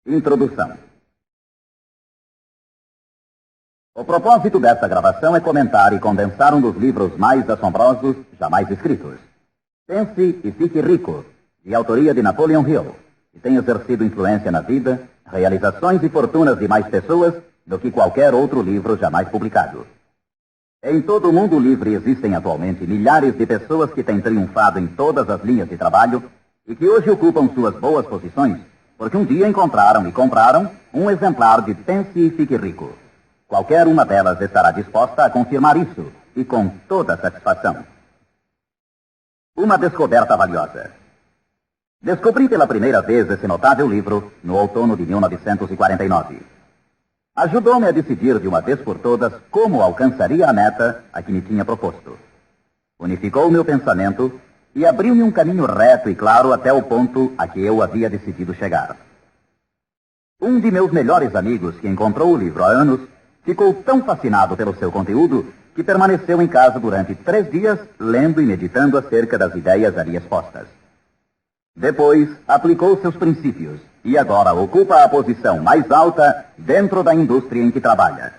Introdução. O propósito desta gravação é comentar e condensar um dos livros mais assombrosos jamais escritos. Pense e Fique Rico, de autoria de Napoleon Hill, que tem exercido influência na vida, realizações e fortunas de mais pessoas do que qualquer outro livro jamais publicado. Em todo o mundo livre existem atualmente milhares de pessoas que têm triunfado em todas as linhas de trabalho e que hoje ocupam suas boas posições porque um dia encontraram e compraram um exemplar de Pense e Fique Rico. Qualquer uma delas estará disposta a confirmar isso, e com toda satisfação. Uma descoberta valiosa. Descobri pela primeira vez esse notável livro no outono de 1949. Ajudou-me a decidir de uma vez por todas como alcançaria a meta a que me tinha proposto. Unificou meu pensamento e abriu-me um caminho reto e claro até o ponto a que eu havia decidido chegar. Um de meus melhores amigos, que encontrou o livro há anos, ficou tão fascinado pelo seu conteúdo que permaneceu em casa durante 3 dias, lendo e meditando acerca das ideias ali expostas. Depois, aplicou seus princípios e agora ocupa a posição mais alta dentro da indústria em que trabalha.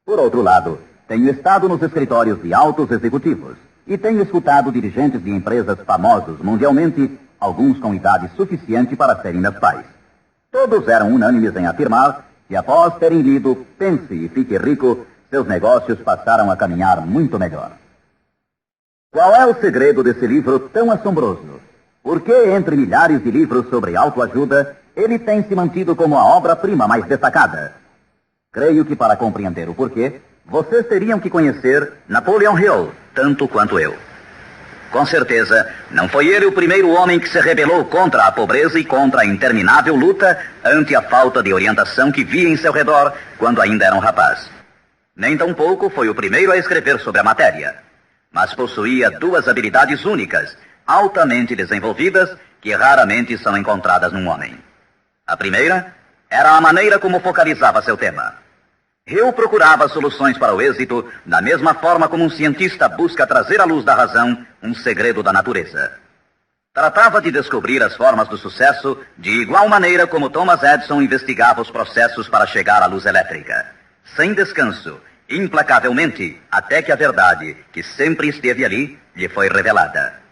Por outro lado, tenho estado nos escritórios de altos executivos e tenho escutado dirigentes de empresas famosos mundialmente, alguns com idade suficiente para serem meus pais. Todos eram unânimes em afirmar que após terem lido Pense e Fique Rico, seus negócios passaram a caminhar muito melhor. Qual é o segredo desse livro tão assombroso? Por que, entre milhares de livros sobre autoajuda, ele tem se mantido como a obra-prima mais destacada? Creio que para compreender o porquê, vocês teriam que conhecer Napoleon Hill, tanto quanto eu. Com certeza, não foi ele o primeiro homem que se rebelou contra a pobreza e contra a interminável luta ante a falta de orientação que via em seu redor quando ainda era um rapaz. Nem tampouco foi o primeiro a escrever sobre a matéria, mas possuía 2 habilidades únicas, altamente desenvolvidas, que raramente são encontradas num homem. A primeira era a maneira como focalizava seu tema. Hill procurava soluções para o êxito da mesma forma como um cientista busca trazer à luz da razão um segredo da natureza. Tratava de descobrir as formas do sucesso de igual maneira como Thomas Edison investigava os processos para chegar à luz elétrica, sem descanso, implacavelmente, até que a verdade, que sempre esteve ali, lhe foi revelada.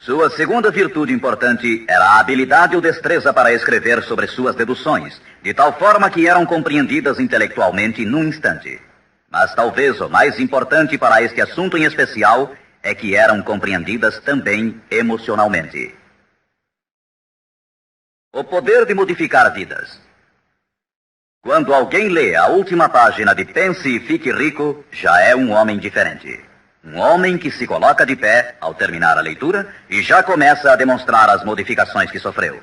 Sua segunda virtude importante era a habilidade ou destreza para escrever sobre suas deduções, de tal forma que eram compreendidas intelectualmente num instante. Mas talvez o mais importante para este assunto em especial é que eram compreendidas também emocionalmente. O poder de modificar vidas. Quando alguém lê a última página de Pense e Fique Rico, já é um homem diferente. Um homem que se coloca de pé ao terminar a leitura e já começa a demonstrar as modificações que sofreu.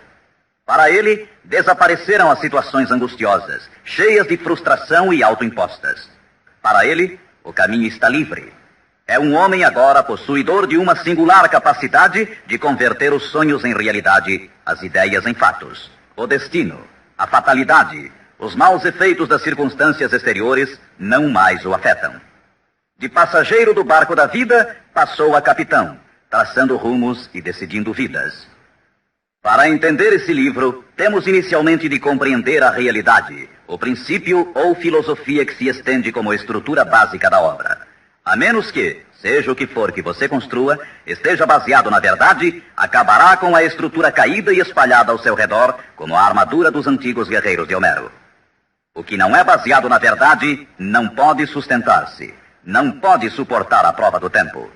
Para ele, desapareceram as situações angustiosas, cheias de frustração e autoimpostas. Para ele, o caminho está livre. É um homem agora possuidor de uma singular capacidade de converter os sonhos em realidade, as ideias em fatos. O destino, a fatalidade, os maus efeitos das circunstâncias exteriores não mais o afetam. De passageiro do barco da vida, passou a capitão, traçando rumos e decidindo vidas. Para entender esse livro, temos inicialmente de compreender a realidade, o princípio ou filosofia que se estende como estrutura básica da obra. A menos que, seja o que for que você construa, esteja baseado na verdade, acabará com a estrutura caída e espalhada ao seu redor, como a armadura dos antigos guerreiros de Homero. O que não é baseado na verdade não pode sustentar-se. Não pode suportar a prova do tempo.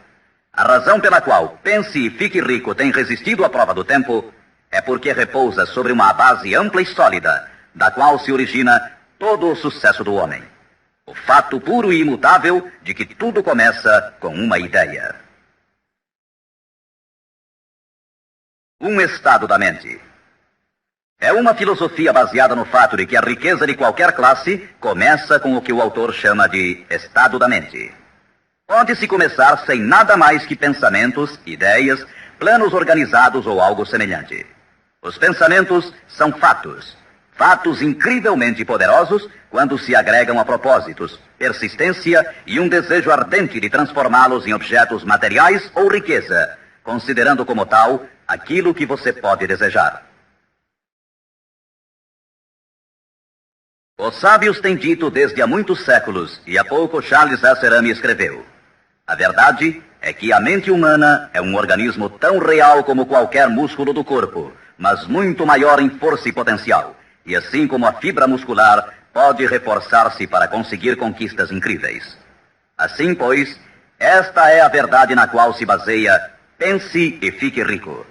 A razão pela qual Pense e Fique Rico tem resistido à prova do tempo é porque repousa sobre uma base ampla e sólida, da qual se origina todo o sucesso do homem. O fato puro e imutável de que tudo começa com uma ideia. Um estado da mente. É uma filosofia baseada no fato de que a riqueza de qualquer classe começa com o que o autor chama de estado da mente. Pode-se começar sem nada mais que pensamentos, ideias, planos organizados ou algo semelhante. Os pensamentos são fatos. Fatos incrivelmente poderosos quando se agregam a propósitos, persistência e um desejo ardente de transformá-los em objetos materiais ou riqueza, considerando como tal aquilo que você pode desejar. Os sábios têm dito desde há muitos séculos, e há pouco Charles Asserami escreveu: a verdade é que a mente humana é um organismo tão real como qualquer músculo do corpo, mas muito maior em força e potencial, e assim como a fibra muscular pode reforçar-se para conseguir conquistas incríveis. Assim, pois, esta é a verdade na qual se baseia Pense e Fique Rico.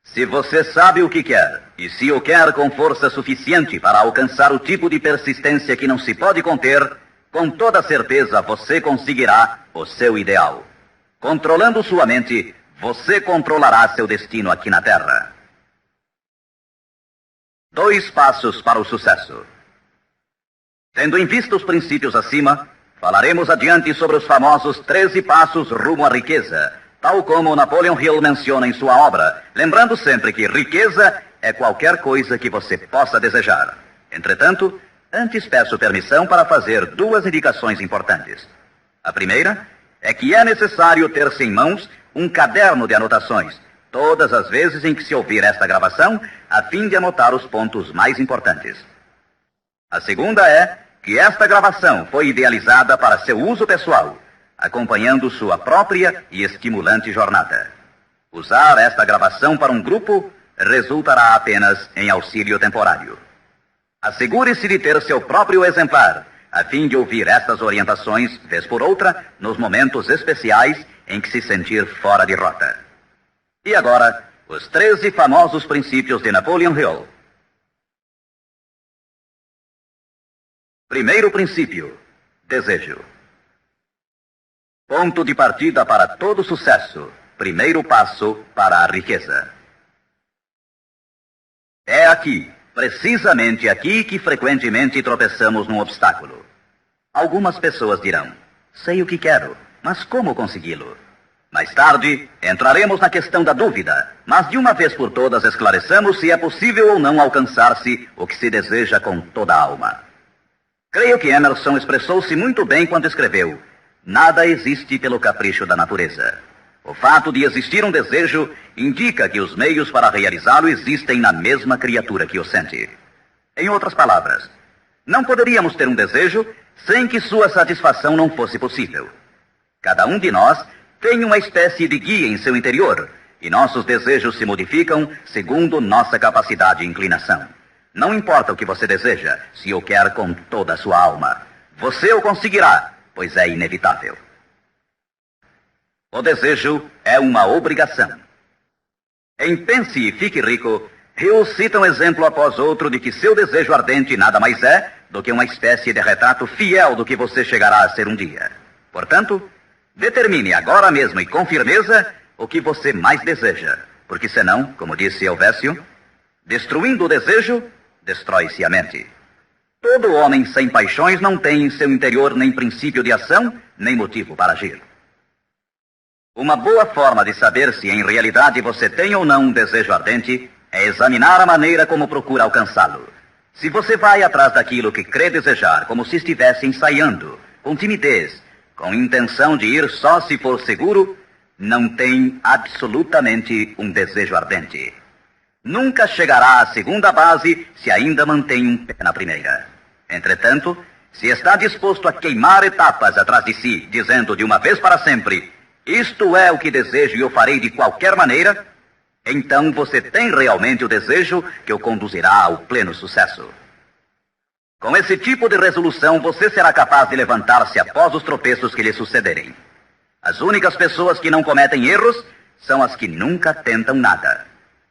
Se você sabe o que quer, e se o quer com força suficiente para alcançar o tipo de persistência que não se pode conter, com toda certeza você conseguirá o seu ideal. Controlando sua mente, você controlará seu destino aqui na Terra. 2 passos para o sucesso. Tendo em vista os princípios acima, falaremos adiante sobre os famosos 13 passos rumo à riqueza, tal como Napoleon Hill menciona em sua obra, lembrando sempre que riqueza é qualquer coisa que você possa desejar. Entretanto, antes peço permissão para fazer 2 indicações importantes. A primeira é que é necessário ter-se em mãos um caderno de anotações, todas as vezes em que se ouvir esta gravação, a fim de anotar os pontos mais importantes. A segunda é que esta gravação foi idealizada para seu uso pessoal, acompanhando sua própria e estimulante jornada. Usar esta gravação para um grupo resultará apenas em auxílio temporário. Assegure-se de ter seu próprio exemplar, a fim de ouvir estas orientações, vez por outra, nos momentos especiais em que se sentir fora de rota. E agora, os 13 famosos princípios de Napoleon Hill. Primeiro princípio: desejo. Ponto de partida para todo sucesso. Primeiro passo para a riqueza. É aqui, precisamente aqui, que frequentemente tropeçamos num obstáculo. Algumas pessoas dirão: sei o que quero, mas como consegui-lo? Mais tarde, entraremos na questão da dúvida, mas de uma vez por todas esclareçamos se é possível ou não alcançar-se o que se deseja com toda a alma. Creio que Emerson expressou-se muito bem quando escreveu: nada existe pelo capricho da natureza. O fato de existir um desejo indica que os meios para realizá-lo existem na mesma criatura que o sente. Em outras palavras, não poderíamos ter um desejo sem que sua satisfação não fosse possível. Cada um de nós tem uma espécie de guia em seu interior, e nossos desejos se modificam segundo nossa capacidade e inclinação. Não importa o que você deseja, se o quer com toda a sua alma. Você o conseguirá, pois é inevitável. O desejo é uma obrigação. Em Pense e Fique Rico, Hill cita um exemplo após outro de que seu desejo ardente nada mais é do que uma espécie de retrato fiel do que você chegará a ser um dia. Portanto, determine agora mesmo e com firmeza o que você mais deseja, porque senão, como disse Helvécio, destruindo o desejo, destrói-se a mente. Todo homem sem paixões não tem em seu interior nem princípio de ação, nem motivo para agir. Uma boa forma de saber se em realidade você tem ou não um desejo ardente é examinar a maneira como procura alcançá-lo. Se você vai atrás daquilo que crê desejar, como se estivesse ensaiando, com timidez, com intenção de ir só se for seguro, não tem absolutamente um desejo ardente. Nunca chegará à segunda base se ainda mantém um pé na primeira. Entretanto, se está disposto a queimar etapas atrás de si, dizendo de uma vez para sempre: isto é o que desejo e o farei de qualquer maneira, então você tem realmente o desejo que o conduzirá ao pleno sucesso. Com esse tipo de resolução, você será capaz de levantar-se após os tropeços que lhe sucederem. As únicas pessoas que não cometem erros são as que nunca tentam nada.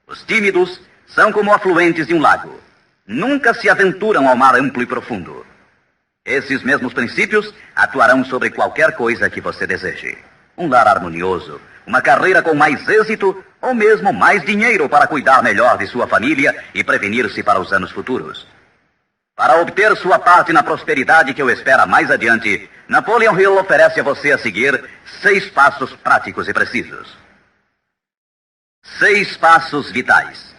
Os tímidos são como afluentes de um lago. Nunca se aventuram ao mar amplo e profundo. Esses mesmos princípios atuarão sobre qualquer coisa que você deseje. Um lar harmonioso, uma carreira com mais êxito ou mesmo mais dinheiro para cuidar melhor de sua família e prevenir-se para os anos futuros. Para obter sua parte na prosperidade que o espera mais adiante, Napoleon Hill oferece a você a seguir 6 passos práticos e precisos. 6 passos vitais.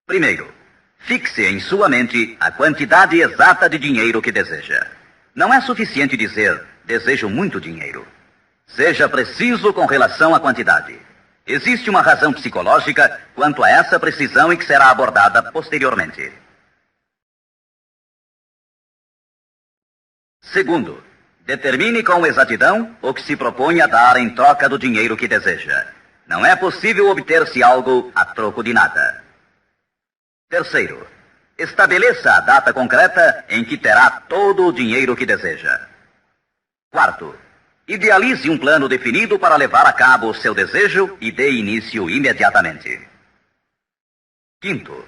Primeiro, fixe em sua mente a quantidade exata de dinheiro que deseja. Não é suficiente dizer: desejo muito dinheiro. Seja preciso com relação à quantidade. Existe uma razão psicológica quanto a essa precisão e que será abordada posteriormente. Segundo, determine com exatidão o que se propõe a dar em troca do dinheiro que deseja. Não é possível obter-se algo a troco de nada. Terceiro, estabeleça a data concreta em que terá todo o dinheiro que deseja. Quarto, idealize um plano definido para levar a cabo o seu desejo e dê início imediatamente. Quinto,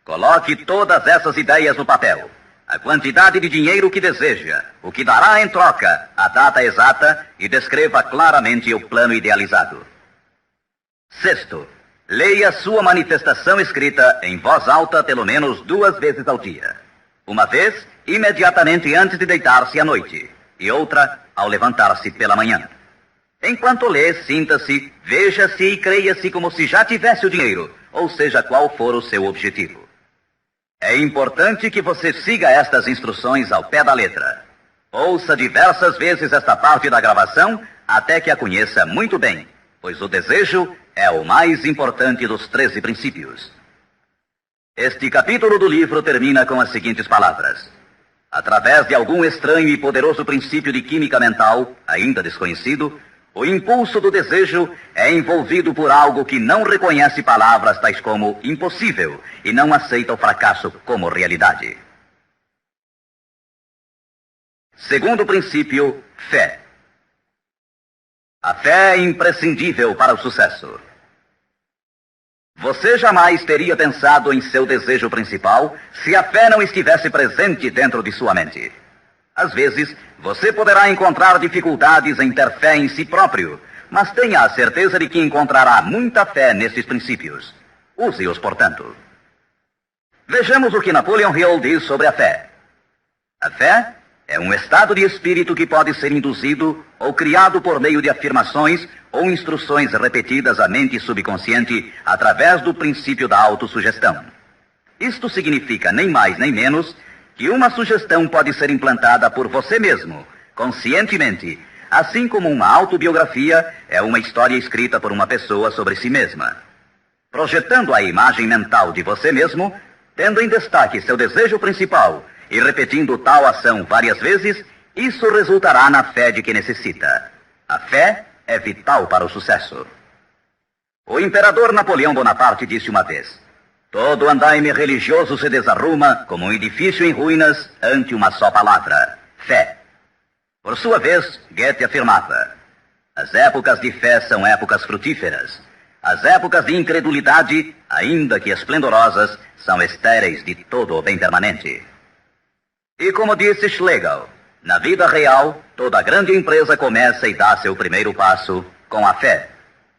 coloque todas essas ideias no papel. A quantidade de dinheiro que deseja, o que dará em troca, a data exata e descreva claramente o plano idealizado. Sexto, leia sua manifestação escrita em voz alta pelo menos 2 vezes ao dia. Uma vez, imediatamente antes de deitar-se à noite, e outra, ao levantar-se pela manhã. Enquanto lê, sinta-se, veja-se e creia-se como se já tivesse o dinheiro, ou seja, qual for o seu objetivo. É importante que você siga estas instruções ao pé da letra. Ouça diversas vezes esta parte da gravação até que a conheça muito bem, pois o desejo é o mais importante dos 13 princípios. Este capítulo do livro termina com as seguintes palavras. Através de algum estranho e poderoso princípio de química mental, ainda desconhecido, o impulso do desejo é envolvido por algo que não reconhece palavras tais como impossível e não aceita o fracasso como realidade. Segundo princípio, fé. A fé é imprescindível para o sucesso. Você jamais teria pensado em seu desejo principal se a fé não estivesse presente dentro de sua mente. Às vezes, você poderá encontrar dificuldades em ter fé em si próprio, mas tenha a certeza de que encontrará muita fé nesses princípios. Use-os, portanto. Vejamos o que Napoleon Hill diz sobre a fé. A fé é um estado de espírito que pode ser induzido ou criado por meio de afirmações ou instruções repetidas à mente subconsciente através do princípio da autossugestão. Isto significa nem mais nem menos que uma sugestão pode ser implantada por você mesmo, conscientemente, assim como uma autobiografia é uma história escrita por uma pessoa sobre si mesma. Projetando a imagem mental de você mesmo, tendo em destaque seu desejo principal e repetindo tal ação várias vezes, isso resultará na fé de que necessita. A fé é vital para o sucesso. O imperador Napoleão Bonaparte disse uma vez: todo andaime religioso se desarruma como um edifício em ruínas ante uma só palavra: fé. Por sua vez, Goethe afirmava: as épocas de fé são épocas frutíferas. As épocas de incredulidade, ainda que esplendorosas, são estéreis de todo o bem permanente. E como disse Schlegel, na vida real, toda grande empresa começa e dá seu primeiro passo com a fé.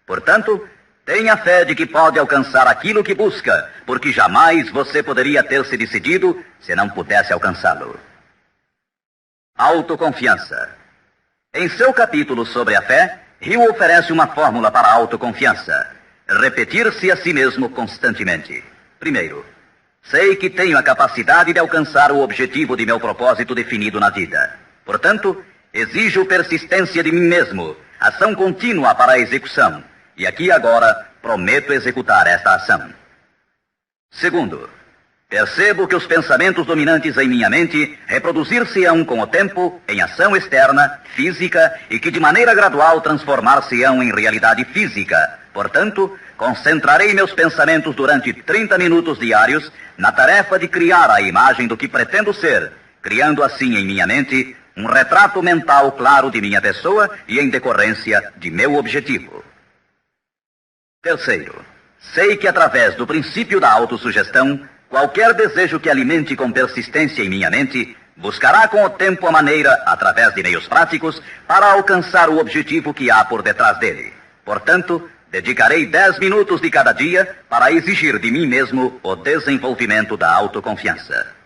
Portanto, tenha fé de que pode alcançar aquilo que busca, porque jamais você poderia ter se decidido se não pudesse alcançá-lo. Autoconfiança. Em seu capítulo sobre a fé, Hill oferece uma fórmula para a autoconfiança: repetir-se a si mesmo constantemente. Primeiro, sei que tenho a capacidade de alcançar o objetivo de meu propósito definido na vida. Portanto, exijo persistência de mim mesmo, ação contínua para a execução. E aqui e agora, prometo executar esta ação. Segundo, percebo que os pensamentos dominantes em minha mente reproduzir-se-ão com o tempo em ação externa, física, e que de maneira gradual transformar-se-ão em realidade física. Portanto, concentrarei meus pensamentos durante 30 minutos diários na tarefa de criar a imagem do que pretendo ser, criando assim em minha mente um retrato mental claro de minha pessoa e em decorrência de meu objetivo. Terceiro, sei que através do princípio da autossugestão, qualquer desejo que alimente com persistência em minha mente buscará com o tempo a maneira, através de meios práticos, para alcançar o objetivo que há por detrás dele. Portanto, dedicarei 10 minutos de cada dia para exigir de mim mesmo o desenvolvimento da autoconfiança.